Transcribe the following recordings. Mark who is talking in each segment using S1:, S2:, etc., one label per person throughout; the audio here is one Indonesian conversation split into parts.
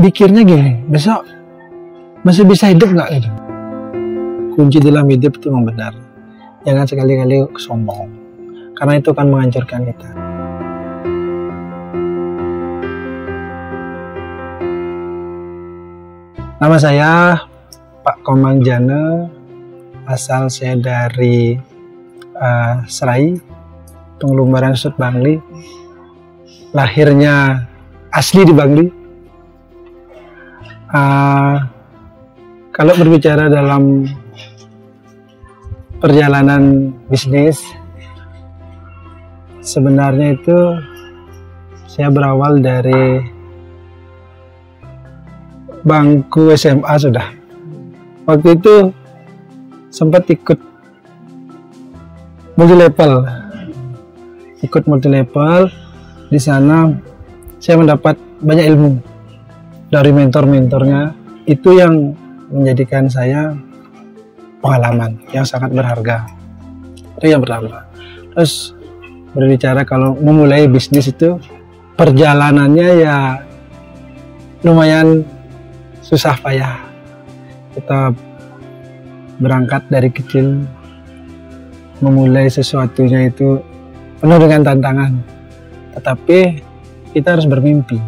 S1: mikirnya gini, besok masih bisa hidup nggak gitu. Kunci dalam hidup itu memang benar. Jangan sekali-kali sombong, karena itu akan menghancurkan kita. Nama saya Pak Komang Jane, asal saya dari Serai, Pengelumbaran Sud Bangli. Lahirnya asli di Bangli. Kalau berbicara dalam perjalanan bisnis, sebenarnya itu saya berawal dari bangku SMA sudah. Waktu itu sempat ikut multi level. Di sana saya mendapat banyak ilmu dari mentor-mentornya. Itu yang menjadikan saya pengalaman yang sangat berharga. Itu yang pertama. Terus berbicara kalau memulai bisnis itu, perjalanannya ya lumayan susah payah. Kita berangkat dari kecil, memulai sesuatunya itu penuh dengan tantangan. Tetapi kita harus bermimpi.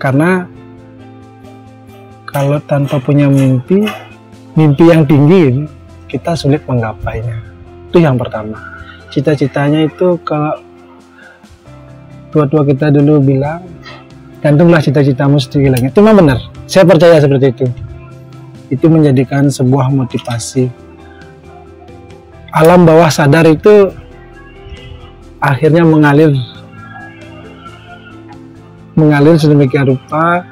S1: Karena kalau tanpa punya mimpi yang tinggi, kita sulit menggapainya. Itu yang pertama. Cita-citanya itu kalau tua-tua kita dulu bilang, gantunglah cita-citamu setinggi langit. Itu memang benar. Saya percaya seperti itu. Itu menjadikan sebuah motivasi. Alam bawah sadar itu akhirnya mengalir sedemikian rupa,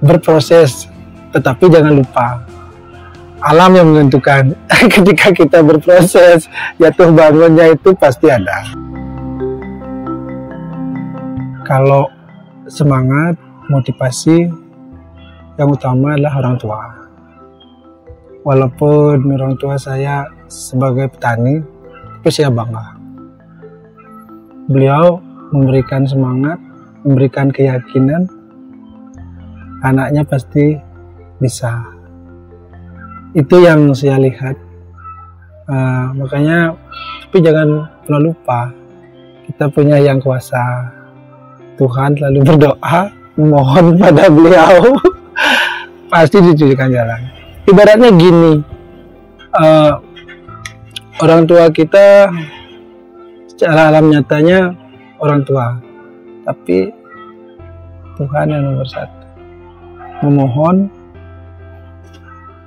S1: berproses. Tetapi jangan lupa, alam yang menentukan. Ketika kita berproses, jatuh bangunnya itu pasti ada. Kalau semangat, motivasi, yang utama adalah orang tua. Walaupun orang tua saya sebagai petani, tapi saya bangga. Beliau memberikan semangat, memberikan keyakinan, anaknya pasti bisa. Itu yang saya lihat. Makanya, tapi jangan pernah lupa, kita punya yang kuasa. Tuhan selalu berdoa, memohon pada beliau, pasti ditunjukkan jalan. Ibaratnya gini, orang tua kita secara alam nyatanya orang tua, tapi Tuhan yang nomor satu. Memohon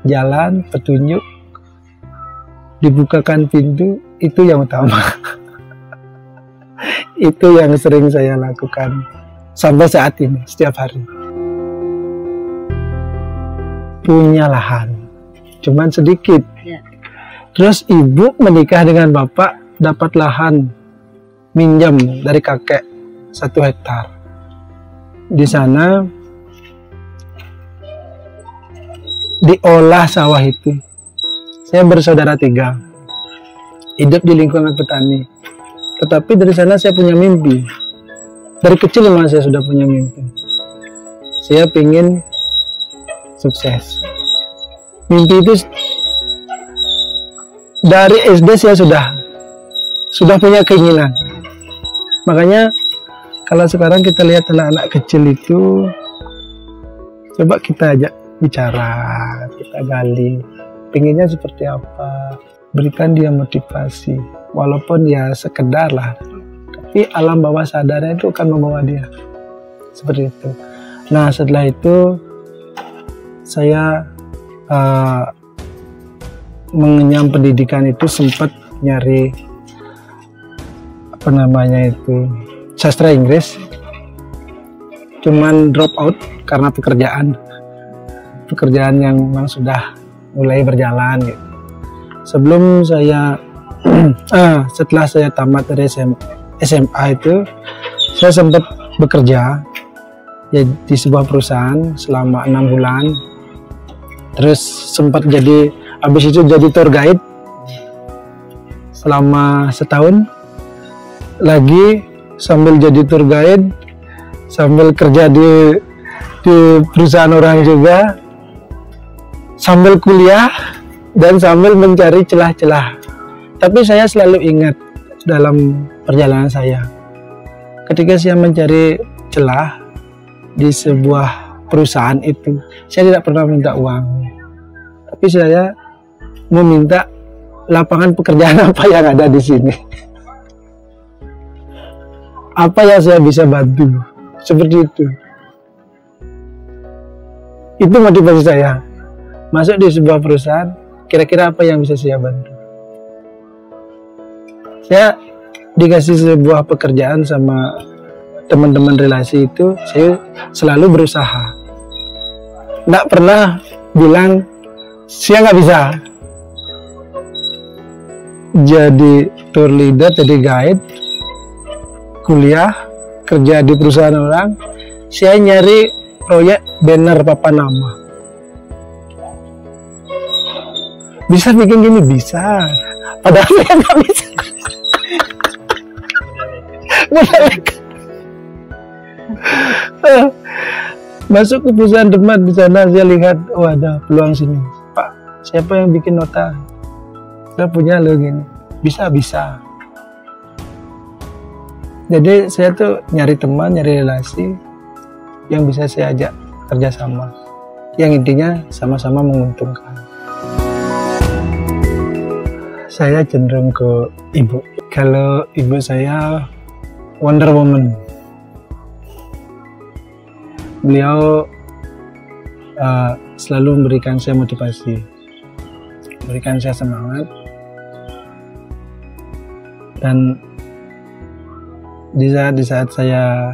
S1: jalan, petunjuk, dibukakan pintu, itu yang utama. Itu yang sering saya lakukan sampai saat ini, setiap hari. Punya lahan, cuman sedikit. Terus ibu menikah dengan bapak, dapat lahan minjam dari kakek 1 hektar. Di sana diolah sawah itu. Saya bersaudara 3, hidup di lingkungan petani. Tetapi dari sana saya punya mimpi. Dari kecil memang saya sudah punya mimpi. Saya ingin sukses. Mimpi itu dari SD saya sudah punya keinginan. Makanya kalau sekarang kita lihat anak-anak kecil itu, coba kita ajak bicara, kita gali, pengennya seperti apa, berikan dia motivasi, walaupun ya sekedar lah, tapi alam bawah sadarnya itu akan membawa dia seperti itu. Nah, setelah itu saya mengenyam pendidikan itu, sempat nyari sastra Inggris, cuman drop out karena pekerjaan yang memang sudah mulai berjalan gitu. Sebelum saya setelah saya tamat dari SMA itu, saya sempat bekerja ya di sebuah perusahaan selama 6 bulan. Terus sempat habis itu jadi tour guide selama setahun. Lagi sambil jadi tour guide, sambil kerja di perusahaan orang juga, sambil kuliah, dan sambil mencari celah-celah. Tapi saya selalu ingat dalam perjalanan saya, ketika saya mencari celah di sebuah perusahaan itu, saya tidak pernah minta uang, tapi saya meminta lapangan pekerjaan apa yang ada di sini, apa yang saya bisa bantu, seperti itu. Itu motivasi saya masuk di sebuah perusahaan. Kira-kira apa yang bisa saya bantu? Saya dikasih sebuah pekerjaan sama teman-teman relasi itu, saya selalu berusaha, nggak pernah bilang saya nggak bisa. Jadi tour leader, jadi guide, kuliah, kerja di perusahaan orang, saya nyari proyek banner papan nama. Bisa bikin gini? Bisa. Padahal saya nggak bisa. Masuk ke perusahaan tempat di sana, saya lihat, oh ada peluang sini. Pak, siapa yang bikin nota? Saya punya lo gini. Bisa. Jadi saya tuh nyari teman, nyari relasi yang bisa saya ajak kerjasama, yang intinya sama-sama menguntungkan. Saya cenderung ke ibu. Kalau ibu saya Wonder Woman. Beliau selalu memberikan saya motivasi, memberikan saya semangat, dan di saat saya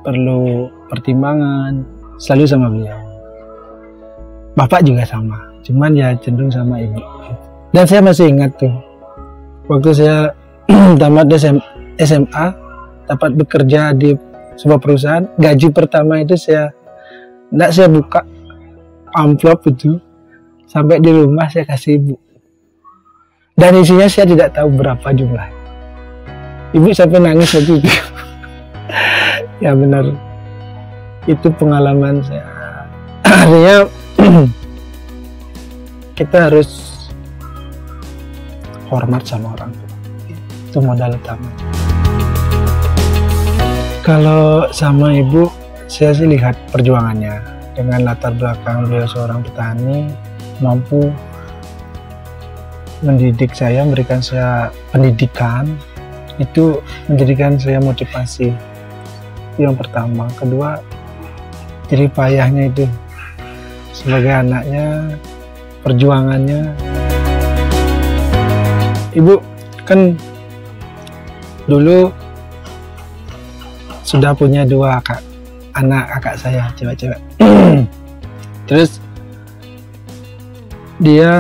S1: perlu pertimbangan, selalu sama beliau. Bapak juga sama, cuman ya cenderung sama ibu. Dan saya masih ingat tuh, waktu saya tamat SMA, dapat bekerja di sebuah perusahaan, gaji pertama itu saya buka amplop itu, sampai di rumah saya kasih ibu. Dan isinya saya tidak tahu berapa jumlah. Ibu sampai nangis waktu itu. Ya benar, itu pengalaman saya. Artinya kita harus hormat sama orang tua, itu modal utama. Kalau sama ibu, saya sih lihat perjuangannya. Dengan latar belakang beliau seorang petani, mampu mendidik saya, memberikan saya pendidikan, itu menjadikan saya motivasi. Itu yang pertama. Kedua, jerih payahnya itu sebagai anaknya, perjuangannya. Ibu kan dulu sudah punya 2 anak kakak saya, cewek-cewek. Terus dia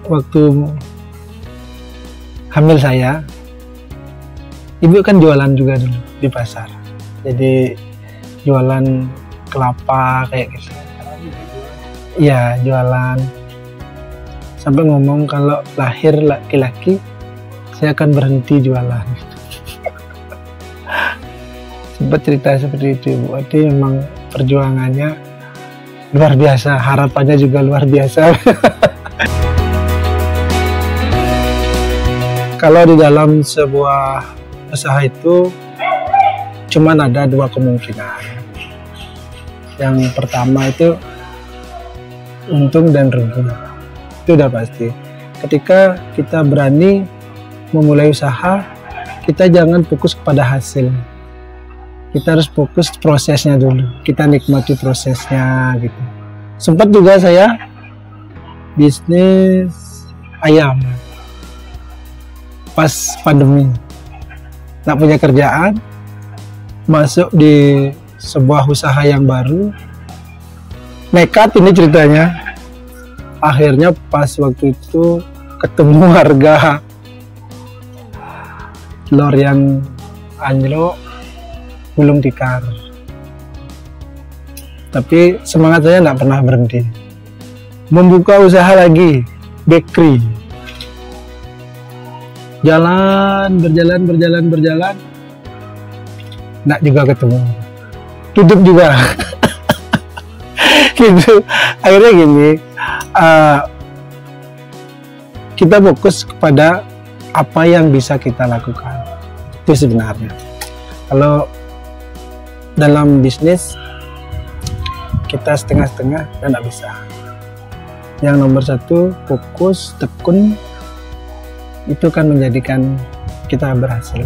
S1: waktu hamil saya, ibu kan jualan juga dulu di pasar. Jadi jualan kelapa kayak gitu. Iya, jualan. Sampai ngomong kalau lahir laki-laki, saya akan berhenti jualan. Sempat cerita seperti itu, Bu. Jadi memang perjuangannya luar biasa, harapannya juga luar biasa. Kalau di dalam sebuah usaha itu cuman ada 2 kemungkinan. Yang pertama itu untung dan rugi. Itu udah pasti. Ketika kita berani memulai usaha, kita jangan fokus kepada hasil. Kita harus fokus prosesnya dulu. Kita nikmati prosesnya gitu. Sempat juga saya bisnis ayam pas pandemi. Nggak punya kerjaan, masuk di sebuah usaha yang baru. Nekat ini ceritanya. Akhirnya pas waktu itu ketemu harga telur yang anjlok, gulung tikar. Tapi semangat saya tidak pernah berhenti. Membuka usaha lagi, bakery. Berjalan, tidak juga ketemu. hidup juga. Gitu. Akhirnya gini, kita fokus kepada apa yang bisa kita lakukan. Itu sebenarnya. Kalau dalam bisnis kita setengah-setengah dan tidak bisa. Yang nomor satu, fokus, tekun, itu kan menjadikan kita berhasil.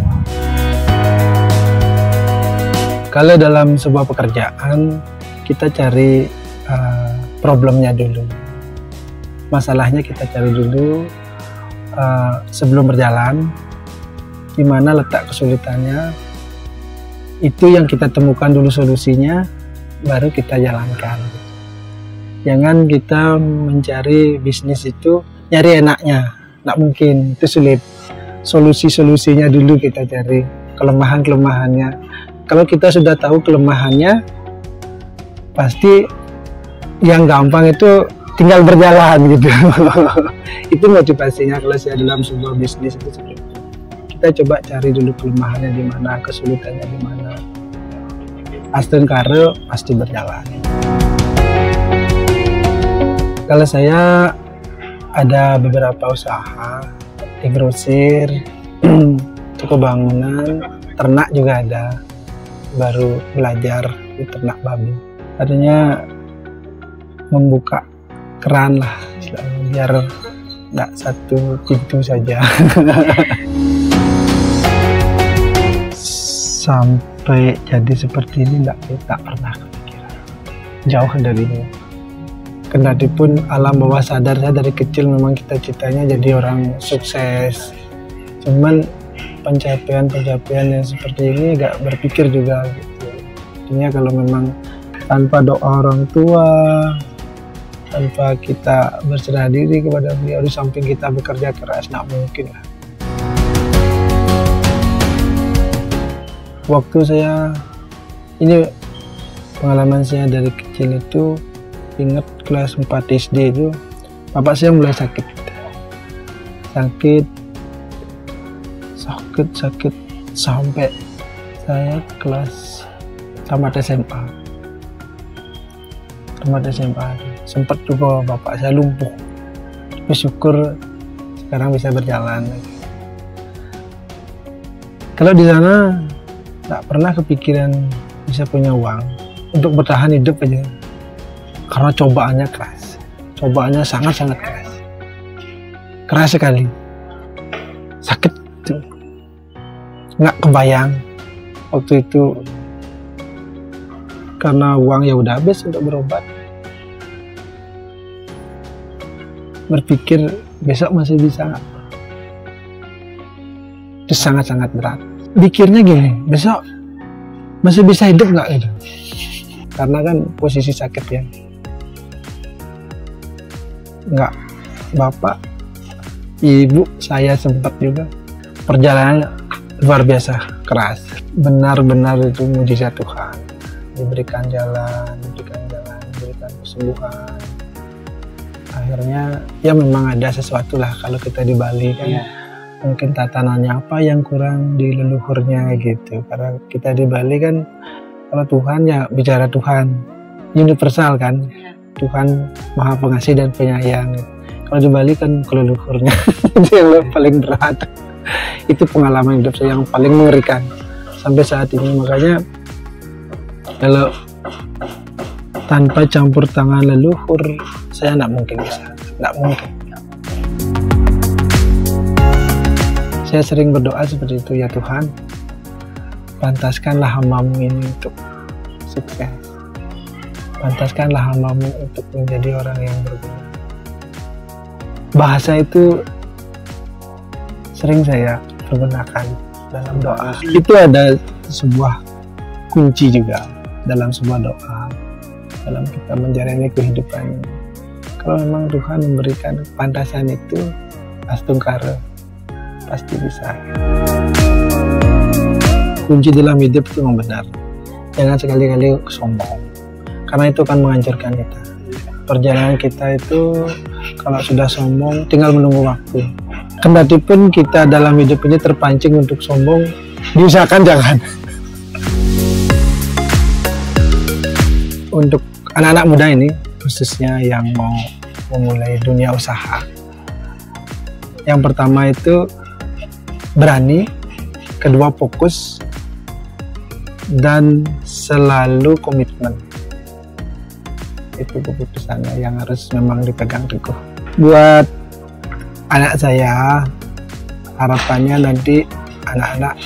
S1: Kalau dalam sebuah pekerjaan, kita cari problemnya dulu, masalahnya kita cari dulu sebelum berjalan, di mana letak kesulitannya, itu yang kita temukan dulu solusinya, baru kita jalankan. Jangan kita mencari bisnis itu nyari enaknya, nggak mungkin, itu sulit. Solusi-solusinya dulu kita cari, kelemahan-kelemahannya. Kalau kita sudah tahu kelemahannya, pasti yang gampang itu tinggal berjalan gitu. Itu motivasinya kalau saya dalam sebuah bisnis itu seperti itu. Kita coba cari dulu kelemahannya di mana, kesulitannya di mana. Astengkare pasti berjalan. Kalau saya ada beberapa usaha di grosir, toko bangunan, ternak juga ada. Baru belajar di ternak babi. Artinya membuka keran lah, biar nggak satu pintu saja. Sampai jadi seperti ini tak pernah kepikiran. Jauh dari ini. Kendati pun alam bawah sadar saya dari kecil memang cita-citanya jadi orang sukses. Cuman pencapaian yang seperti ini gak berpikir juga gitu. Artinya kalau memang tanpa doa orang tua, tanpa kita berserah diri kepada beliau, di samping kita bekerja keras, gak mungkin lah. Waktu saya, ini pengalaman saya dari kecil itu, ingat kelas 4 SD itu, bapak saya mulai sakit sampai saya kelas tamat SMA. Sempat juga bapak saya lumpuh, tapi syukur sekarang bisa berjalan. Kalau di sana tak pernah kepikiran bisa punya uang untuk bertahan hidup aja, karena cobaannya keras, cobaannya sangat keras sekali, sakit tuh, nggak kebayang waktu itu, karena uang ya udah habis untuk berobat. Berpikir besok masih bisa nggak, itu sangat berat. Pikirnya gini, besok masih bisa hidup nggak gitu, karena kan posisi sakit ya. Nggak, bapak, ibu, saya sempat juga perjalanan luar biasa keras. Benar-benar itu mujizat Tuhan, diberikan jalan, diberikan kesembuhan. Akhirnya ya memang ada sesuatu lah kalau kita di Bali kan. Mungkin tatanannya apa yang kurang di leluhurnya gitu, karena kita di Bali kan kalau Tuhan ya bicara Tuhan universal kan, Tuhan maha pengasih dan penyayang. Kalau di Bali kan ke leluhurnya itu yang paling berat. Itu pengalaman hidup saya yang paling mengerikan sampai saat ini. Makanya kalau tanpa campur tangan leluhur saya nggak mungkin bisa, nggak mungkin. Saya sering berdoa seperti itu, ya Tuhan, pantaskanlah hamba-Mu ini untuk sukses. Pantaskanlah hamba-Mu untuk menjadi orang yang berguna. Bahasa itu sering saya pergunakan dalam doa. Itu ada sebuah kunci juga dalam sebuah doa, dalam kita menjalani kehidupan. Kalau memang Tuhan memberikan pantasan itu, astungkara, pasti bisa. Kunci dalam hidup itu memang benar. Jangan sekali-kali sombong, karena itu akan menghancurkan kita. Perjalanan kita itu kalau sudah sombong tinggal menunggu waktu. Kendati pun kita dalam hidup ini terpancing untuk sombong, diusahakan jangan. untuk anak-anak muda ini, khususnya yang mau memulai dunia usaha, yang pertama itu berani, kedua fokus, dan selalu komitmen. Itu keputusannya yang harus memang dipegang teguh. Buat anak saya, harapannya nanti anak-anak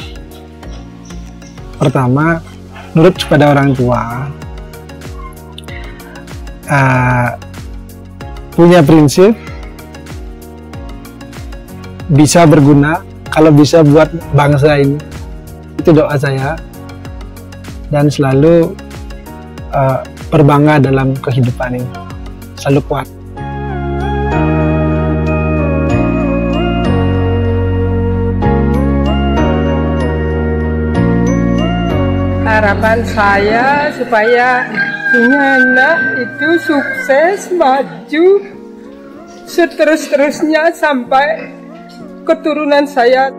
S1: pertama nurut kepada orang tua, punya prinsip, bisa berguna, kalau bisa buat bangsa ini. Itu doa saya, dan selalu berbangga dalam kehidupan ini, selalu kuat.
S2: Harapan saya supaya punya anak itu sukses, maju, seterus-terusnya sampai keturunan saya.